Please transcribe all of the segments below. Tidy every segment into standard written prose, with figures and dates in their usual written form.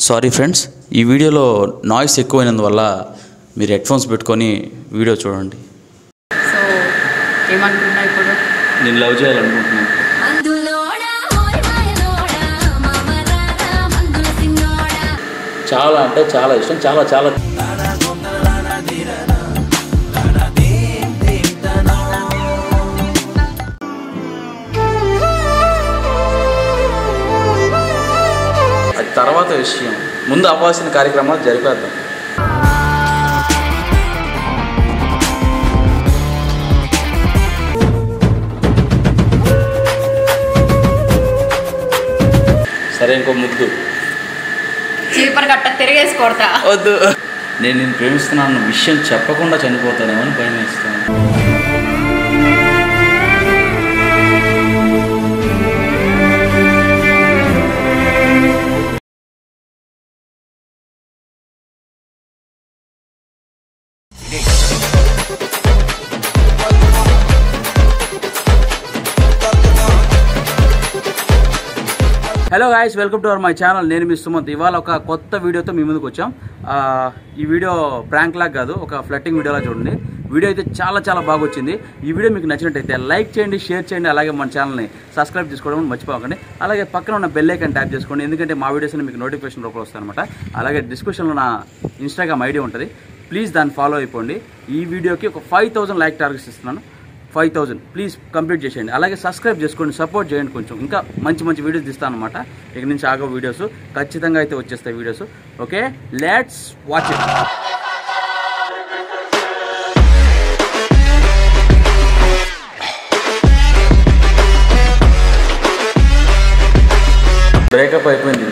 Sorry friends, ఈ వీడియోలో noise ఎక్కువైనందువల్ల మీరు హెడ్ఫోన్స్ పెట్టుకొని వీడియో చూడండి. సో ఏమనుకుంటున్నా ఇప్పుడు? నేను లవ్ చేయాలనుకుంటున్నాను. చాలా అంటే చాలా ఇష్టం, చాలా చాలా. అది తర్వాత విషయం, ముందు అవ్వాల్సిన కార్యక్రమాలు జరిపేద్దాం. సరే, ఇంకో ముద్దు. చీపర్ గట్ట తిరిగేసి కొడతా. వద్దు, నేను నిన్ను ప్రేమిస్తున్నాను విషయం చెప్పకుండా చనిపోతానేమో అని భయం వేస్తాను. Hello guys, welcome to our my channel. నేను మీ సుమంత్. ఇవాళ ఒక కొత్త వీడియోతో మీ ముందుకు వచ్చాం. ఈ వీడియో ప్రాంక్ లాగా కాదు, ఒక ఫ్లట్టింగ్ వీడియోలా చూడండి. వీడియో అయితే చాలా చాలా బాగా వచ్చింది. ఈ వీడియో మీకు నచ్చినట్టయితే లైక్ చేయండి, షేర్ చేయండి, అలాగే మన ఛానల్ని సబ్స్క్రైబ్ చేసుకోవడం మర్చిపోకండి. అలాగే పక్కన ఉన్న బెల్ ఐకాన్ ట్యాప్ చేసుకోండి, ఎందుకంటే మా వీడియోస్ మీకు నోటిఫికేషన్ రూపంలో వస్తాయి అనమాట. అలాగే డిస్క్రిప్షన్లో నా ఇన్స్టాగ్రామ్ ఐడి ఉంటుంది, ప్లీజ్ దాన్ని ఫాలో అయిపోండి. ఈ వీడియోకి ఒక 5000 లైక్ టార్గెట్స్ ఇస్తున్నాను. 5000 ప్లీజ్ కంప్లీట్ చేసేయండి. అలాగే సబ్స్క్రైబ్ చేసుకోండి, సపోర్ట్ చేయండి. కొంచెం ఇంకా మంచి మంచి వీడియోస్ తీస్తాను అనమాట. ఇక నుంచి ఆగో వీడియోస్ ఖచ్చితంగా అయితే వచ్చేస్తాయి videos. Okay, let's watch it. Breakup అయిపోయింది,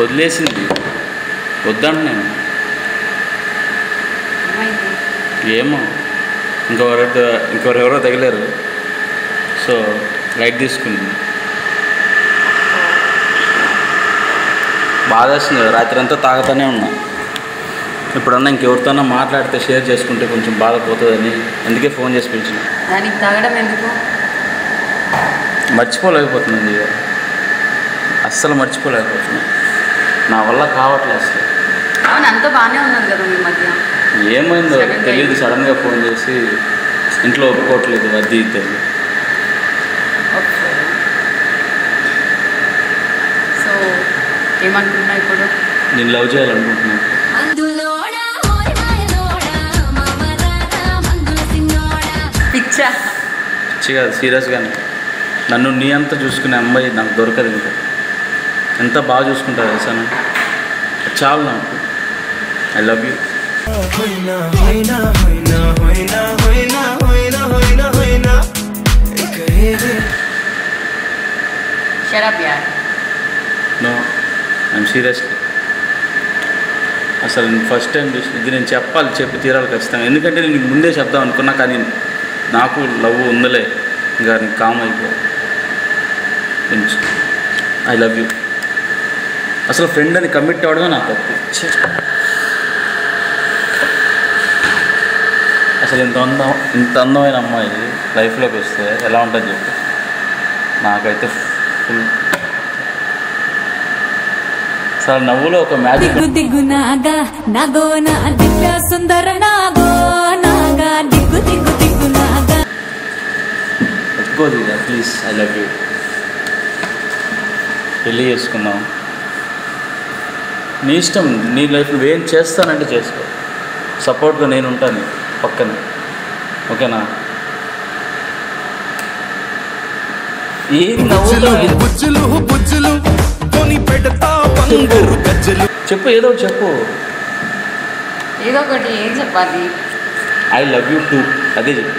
వదిలేసింది. వద్దంటున్నాను. ఏమో ఇంకెవరెవరో తగిలారు, సో లైట్ తీసుకుంది. బాధ వస్తుంది, రాత్రి అంతా తాగుతూనే ఉన్నా. ఇప్పుడన్నా ఇంకెవరితోన్నా మాట్లాడితే షేర్ చేసుకుంటే కొంచెం బాధ పోతుందని అందుకే ఫోన్ చేసి పిలిచిన. దానికి తాగడం ఎందుకు? మర్చిపోలేకపోతున్నాను, అస్సలు మర్చిపోలేకపోతున్నాను. నా వల్ల కావట్లేదు అసలు. అవును, అంతా బాగానే ఉన్నది కదా మీ మధ్య. ఏమైందో తెలియదు, సడన్గా ఫోన్ చేసి ఇంట్లో ఒప్పుకోవట్లేదు, అది తెలియదు. సో ఏమనుకుంటున్నా ఇప్పుడు? నేను లవ్ చేయాలనుకుంటున్నాను. పిచ్చా పిచ్చి కాదు, సీరియస్గానే. నన్ను నీ అంతా చూసుకునే అమ్మాయి నాకు దొరకదు. ఇంకా ఎంత బాగా చూసుకుంటారు తెలుసా, చాలు నాకు. I love you. No, I'm seriously. అసలు ఫస్ట్ టైం చూసి ఇది నేను చెప్పి తీరాలి ఖచ్చితంగా. ఎందుకంటే నేను ముందే చెప్దాం అనుకున్నా, కానీ నాకు లవ్ ఉందలే, ఇంకా నీకు కామ్ అయిపో. I love you. అసలు ఫ్రెండ్ అని కమిట్ అవ్వడమే నాకు తప్పు. అసలు ఇంత అందమైన అమ్మాయి లైఫ్లోకి వస్తే ఎలా ఉంటుంది చెప్పు. నాకైతే ఫుల్ అసలు నవ్వులో ఒక మ్యాజిక్. ఒప్పుకోదు ప్లీజ్. I love you. పెళ్ళి చేసుకుందాం, నీ ఇష్టం, నీ లైఫ్ నువ్వేం చేస్తానంటే చేసుకో. సపోర్ట్గా నేను ఉంటాను పక్కన, ఓకేనా? చెప్పు, ఏదో చెప్పు. ఏదో ఒకటి. ఏం చెప్పాలి? ఐ లవ్ యూ టూ, అదే చెప్పు.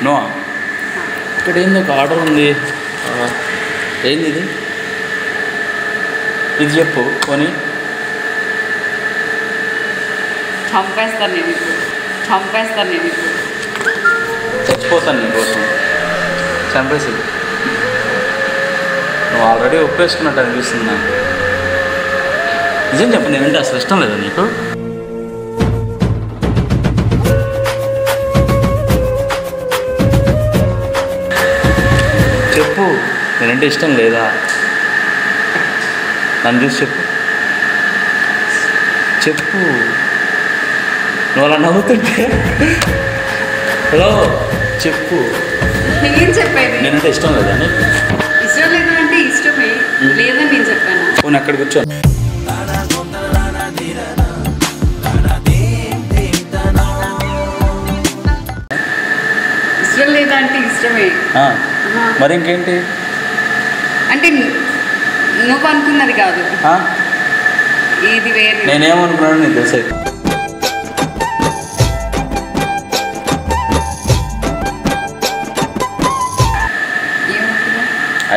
నో, ఇక్కడ ఏంది ఒక ఆర్డర్ ఉంది. ఏంది ఇది? ఇది చెప్పు కొని. చంపేస్తాను నేను, చచ్చిపోతాను నీకోసం. చంపేసి నువ్వు ఆల్రెడీ ఒప్పేసుకున్నట్టు అనిపిస్తుంది నాకు. నిజం చెప్పు, నేనంటే అసలు ఇష్టం లేదా నీకు? నేనంటే ఇష్టం లేదా? నన్ను చూసి చెప్పు చెప్పు. నువ్వు అలా నవ్వుతుంటే హలో చెప్పు. ఏం చెప్పేది? నేనంటే ఇష్టం లేదా? ఇష్టం లేదు అంటే ఇష్టమే లేదని నేను చెప్పాను. నేను అక్కడ కూర్చో. ఇష్టం లేదా అంటే ఇష్టమే. మరి ఇంకేంటి? అంటే నువ్వు అనుకున్నది కాదు, ఇది వేరే. నేనేమనుకున్నాను నీకు తెలుసా?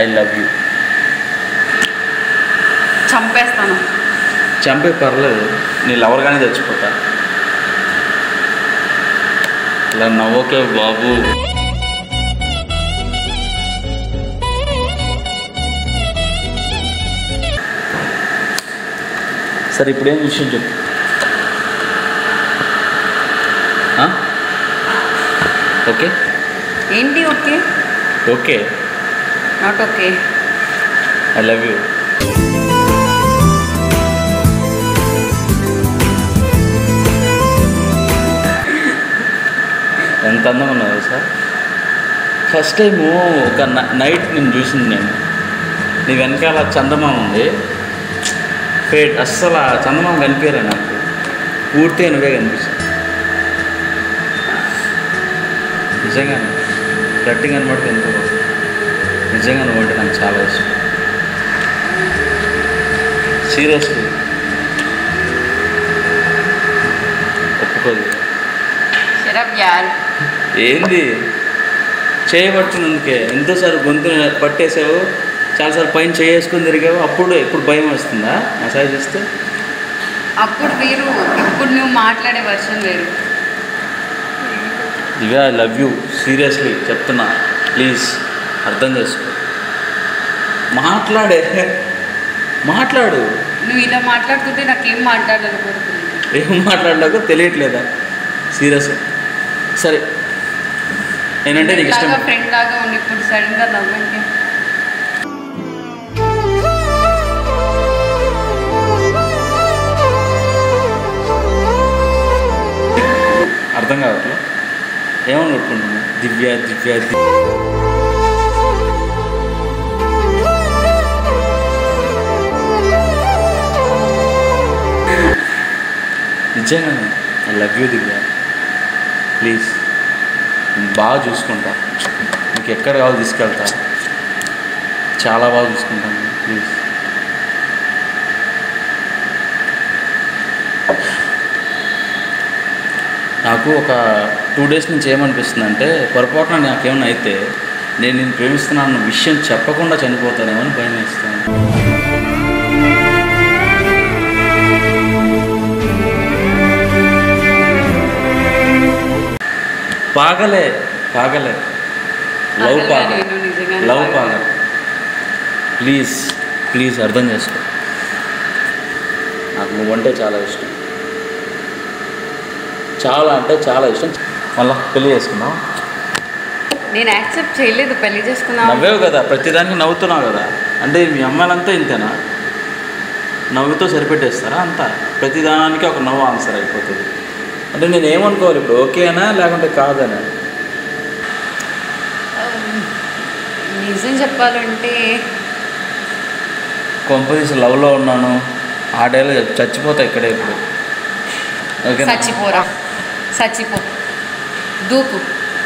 I love you. చంపేస్తాను. చంపే పర్లేదు, నీ లవర్గానే చచ్చిపోతా. ఇలా నవ్వకే బాబు. సరే ఇప్పుడేం విషయం చెప్పు. ఓకే ఏంటి? Okay okay not okay. I love you. ఎంత అందంగా ఉన్నావు సార్. ఫస్ట్ టైము ఒక నైట్ నేను చూసింది. నీ వెనకాల చందమామ ఉంది. ఫేట్ అస్సలు ఆ చందమామ కనిపించలే నాకు, పూర్తిగా నువ్వే కనిపిస్తుంది. నిజంగానే గట్టిగా అనమాట. ఎంతో నిజంగా నువ్వు అంటే నాకు చాలా ఇష్టం. సీరియస్లీ ఒప్పుకోదు. ఏంది చేయబట్టినందుకే ఎంతోసారి గొంతు పట్టేసావు, చాలాసార్లు పైన చేసుకుని తిరిగావు. అప్పుడు ఎప్పుడు భయం వస్తుందా మసాజ్ చేస్తే? అప్పుడు వేరు, ఇప్పుడు నువ్వు మాట్లాడే వర్షన్ వేరు. దివ్య ఐ లవ్ యూ. సీరియస్లీ చెప్తున్నా, ప్లీజ్ అర్థం చేసుకో. మాట్లాడు. నువ్వు ఇలా మాట్లాడుతుంటే నాకేం మాట్లాడాలనుకుంటున్నాను. ఏం మాట్లాడలేకో తెలియట్లేదా? సీరియస్గా సరే నేనంటే నీకు ఇష్టం. ఫ్రెండ్ లాగా ఉంది, ఇప్పుడు సడన్గా నవ్వండి. అర్థం కావట్లే ఏమని కొట్టుకుంటున్నా? దివ్య నిజంగానే I love you Divya. Please నేను బాగా చూసుకుంటా, నీకు ఎక్కడ కావాలో తీసుకెళ్తా, చాలా బాగా చూసుకుంటాను. ప్లీజ్ నాకు ఒక 2 days నుంచి ఏమనిపిస్తుంది అంటే, పొరపాటున నాకేమైనా అయితే నేను ప్రేమిస్తున్నాను విషయం చెప్పకుండా చనిపోతానేమో అని భయం వేస్తాను. పాగలే లవ్ పాగలే. ప్లీజ్ అర్థం చేసుకో. నాకు నువ్వంటే చాలా ఇష్టం, చాలా అంటే చాలా ఇష్టం. మళ్ళా పెళ్లి చేసుకున్నావు. నేను యాక్సెప్ట్ చేయలేదు పెళ్లి చేసుకున్నావు. నవ్వేవు కదా, ప్రతిదానికి నవ్వుతున్నావు కదా. అంటే మీ అమ్మాయిలంతా ఇంతేనా? నవ్వుతో సరిపెట్టేస్తారా అంతా? ప్రతిదానానికి ఒక నవ్వు ఆన్సర్ అయిపోతుంది. అంటే నేను ఏమనుకోవాలి ఇప్పుడు, ఓకేనా లేకుంటే కాదనా? నిజం చెప్పాలంటే కొంపదీసి లవ్లో ఉన్నాను, ఆ డేలో చచ్చిపోతా ఇక్కడే ఇప్పుడు. ఓకే చచ్చిపో దూకు,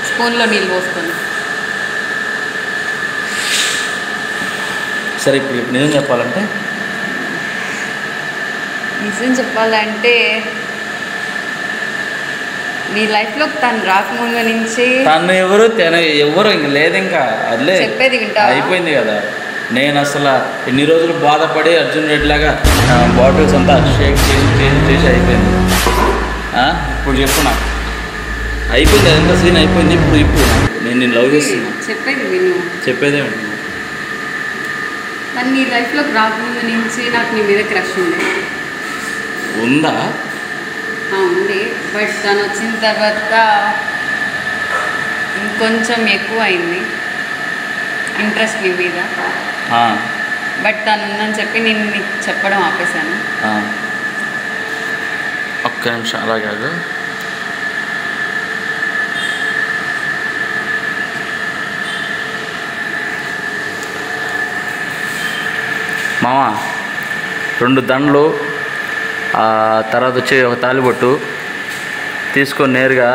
స్పూన్లో నీళ్ళు పోసుకొని. సరే ఇప్పుడు నిజం చెప్పాలంటే నీ లైఫ్లో తను రాకముందు నుంచి తను ఎవరు ఇంక లేదు, ఇంకా అదిలే చెప్పేది వింటా. అయిపోయింది కదా. నేను అసలు ఎన్ని రోజులు బాధపడి అర్జున్ రెడ్డి లాగా బాటిల్స్ అంతా షేక్ చేసి అయిపోయింది. ఇప్పుడు చెప్పు నాకు, అయిపోయింది అదంతా సీన్ అయిపోయింది. ఇప్పుడు నేను లవ్ చేస్తున్నా. చెప్పేదే ఉంటుంది. నీ లైఫ్లోకి రాకముందు నుంచి నాకు నీ మీద క్రష్ ఉందా? ఉంది, బట్ తను వచ్చిన తర్వాత ఇంకొంచెం ఎక్కువ అయింది. ఇంట్రెస్ట్ నీ మీద. బట్ తను ఉందని చెప్పి నేను నీకు చెప్పడం ఆపేశాను. ఒక్క నిమిషం అలాగే. మామ 2 దండలు తర్వాత వచ్చి ఒక తాలిబొట్టు తీసుకొని నేరుగా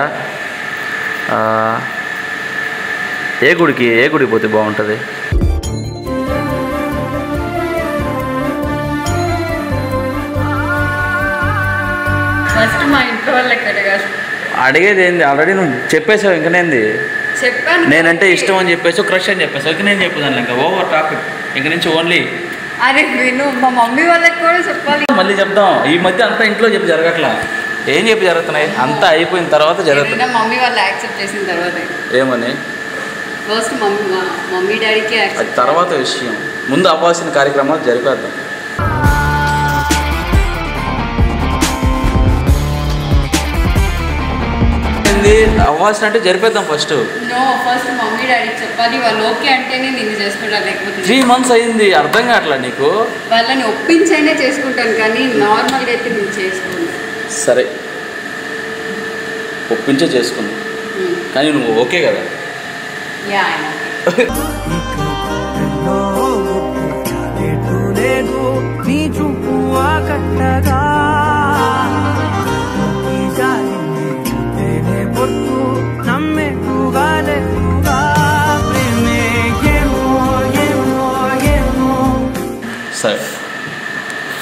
ఏ గుడికి పోతే బాగుంటుంది? ఫస్ట్ మా ఇంట్లో వాళ్ళకి అడిగేది ఏంది? ఆల్రెడీ నువ్వు చెప్పేసావు. ఇంకనేంది? చెప్పాను. నేనంటే ఇష్టం అని చెప్పేసి క్రష్ అని చెప్పేసి ఇంక నేను చెప్పేదాన్ని. ఇంకా ఓవర్ టాపిక్ ఇంక నుంచి ఓన్లీ. అరే విను, మా మమ్మీ వాళ్ళకి కూడా చెప్పాలి. మళ్ళీ చెప్దాం. ఈ మధ్య అంతా ఇంట్లో చెప్పి జరగట్లా. ఏం చెప్పి జరుగుతున్నాయి? అంతా అయిపోయిన తర్వాత జరుగుతుంది. మమ్మీ వాళ్ళు యాక్సెప్ట్ చేసిన తర్వాత. ఏమని? ఫస్ట్ మమ్మీ డాడీకి యాక్సెప్ట్, తర్వాత విషయం. ముందు అవ్వాల్సిన కార్యక్రమాలు జరిపేద్దాం. అవ్వాల్సిన అంటే జరిపేద్దాం ఫస్ట్. ఫస్ట్ మమ్మీ డాడీకి చెప్పాలి. వాళ్ళు ఓకే అంటేనే నేను చేసుకుంటాను, లేకపోతే 3 months అయింది. అర్థం కావట్లా నీకు? వాళ్ళని ఒప్పించైనా చేసుకుంటాను, కానీ నార్మల్గా అయితే నేను చేసుకుంటాను. సరే, ఒప్పించే చేసుకుందాం. కానీ నువ్వు ఓకే కదా? యా. సరే,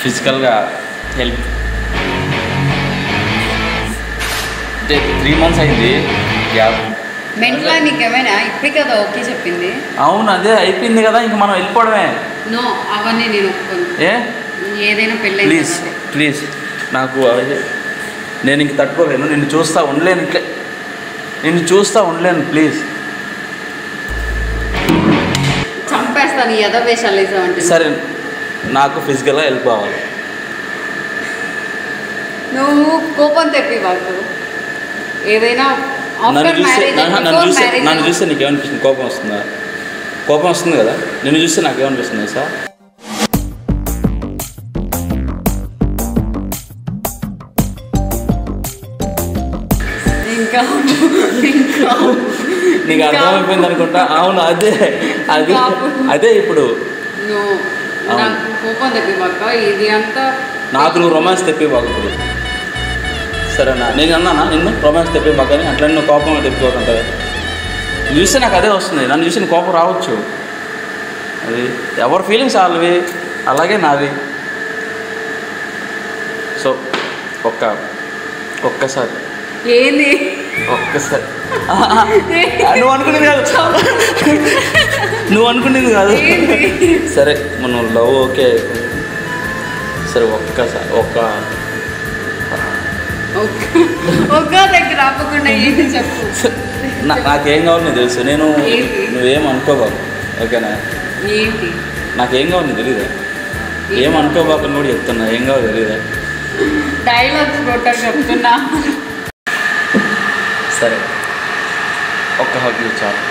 ఫిజికల్గా హెల్ప్ అంటే 3 months అయింది. మెంటల్గా నీకేమైనా ఇప్పుడే కదా ఓకే చెప్పింది? అవును, అదే అయిపోయింది కదా, ఇంక మనం వెళ్ళిపోవడమే. నో, అవన్నీ నేను ఒప్పుకోను. ఏదైనా పెళ్ళి ప్లీజ్ నాకు నేను ఇంక తట్టుకోలేను. నిన్ను చూస్తా ఉండలేను. ఇట్లే నిన్ను చూస్తా ఉండలేను. ప్లీజ్ చంపేస్తాను. ఈ యథవేషాలు వేసావంటే. సరే, నాకు ఫిజికల్గా హెల్ప్ కావాలి. నువ్వు కోపం తెప్పి వాళ్ళు ఏదైనా నన్ను చూస్తే నీకేమనిపిస్తుంది? కోపం వస్తుందా? కోపం వస్తుంది కదా. నిన్ను చూస్తే నాకేమనిపిస్తుంది సార్? నీకు అర్థమైపోయింది అనుకుంటా. అవును, అదే ఇప్పుడు కోపం తెప్పివాక ఇది అంతా నాకు నువ్వు రొమాన్స్ తెప్పివాక. ఇప్పుడు సరేనా? నేను అన్నానా నిన్ను రొమాన్స్ తెప్పివాక అని? అట్లా నువ్వు కోపం తెప్పిపోతుంటుంది. చూస్తే నాకు అదే వస్తుంది. నన్ను చూసి కోపం రావచ్చు. అది ఎవరి ఫీలింగ్స్ వాళ్ళవి, అలాగే నావి. సో ఒక్కసారి ఏంది? ఒక్కసారి నువ్వు అనుకునేది కాదు. సరే, మనం లవ్ ఓకే. సరే, ఒక్కసారి దగ్గర ఆపకుండా ఏంటి చెప్పు. నాకేం కావాలి నీకు తెలుసు. నువ్వేం అనుకోబాకు, ఓకేనా? ఏంటి నాకేం కావాలి నీకు తెలీదా? ఏం అనుకోబాకని కూడా చెప్తున్నా. ఏం కావాలి తెలీదా? డైలాగ్స్ కొట్టారు చెప్తున్నా. సరే, ఒక్క హగ్ చాలు.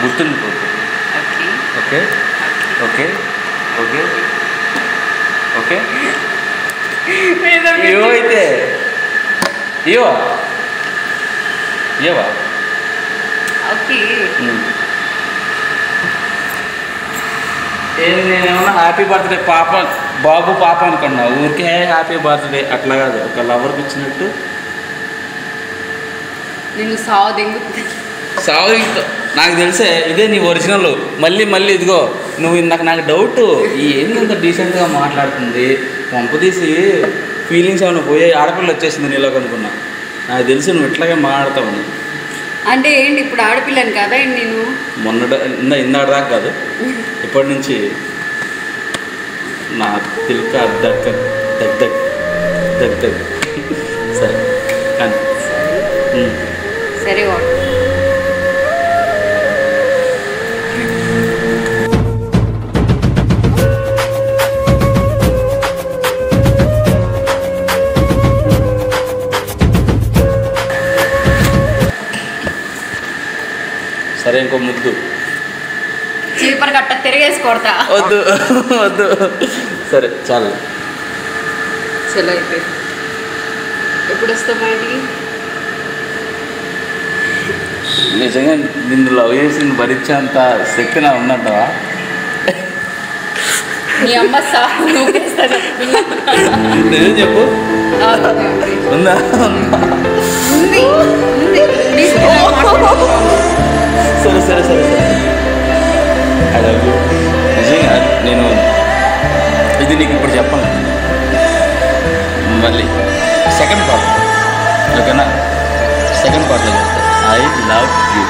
గుర్తుండిపోతుంది. Okay okay okay okay. ఏవో అయితే ఏవా ఓకే. నేనేమన్నా హ్యాపీ బర్త్డే బాబు పాప అనుకున్నా. ఊరికే హ్యాపీ బర్త్డే అట్లా కాదు, ఒక లవర్కి ఇచ్చినట్టు. నేను సావు నాకు తెలిసే ఇదే నీ ఒరిజినల్. మళ్ళీ ఇదిగో నువ్వు నాకు డౌట్, ఏంటంత డీసెంట్గా మాట్లాడుతుంది. పంపదీసి ఫీలింగ్స్ ఏమైనా పోయే ఆడపిల్ల వచ్చేసింది నీలోకి అనుకున్నా. నాకు తెలిసి నువ్వు ఇట్లాగే మాట్లాడతావు. అంటే ఏంటి ఇప్పుడు ఆడపిల్లని కదా నేను? ఇందాక కాదు, ఇప్పటి నుంచి నా తిల్క దగ్గ. సరే కానీ సరే సరే, ఇంకో ముద్దు. చీపర్ కట్ట తిరిగేసి కొడతా. వద్దు వద్దు, సరే చాలు. చలో అయితే ఎప్పుడు వస్తావు బయటికి? నిజంగా నిన్ను లవ్ చేసి భరించేంత శక్తి నా ఉన్నట్టవా? నీ అమ్మ సాగు నూకేస్తా చెప్తున్నా. నిజం చెప్పు. ఉందా? ఉంది ఉంది. సరే సరే సరే సరే, ఐ లవ్ యూ. నిజంగా నేను ఇది నీకు ఇప్పుడు చెప్పను, మళ్ళీ సెకండ్ పార్ట్, ఓకేనా? సెకండ్ పార్ట్లో చెప్తా. I love you.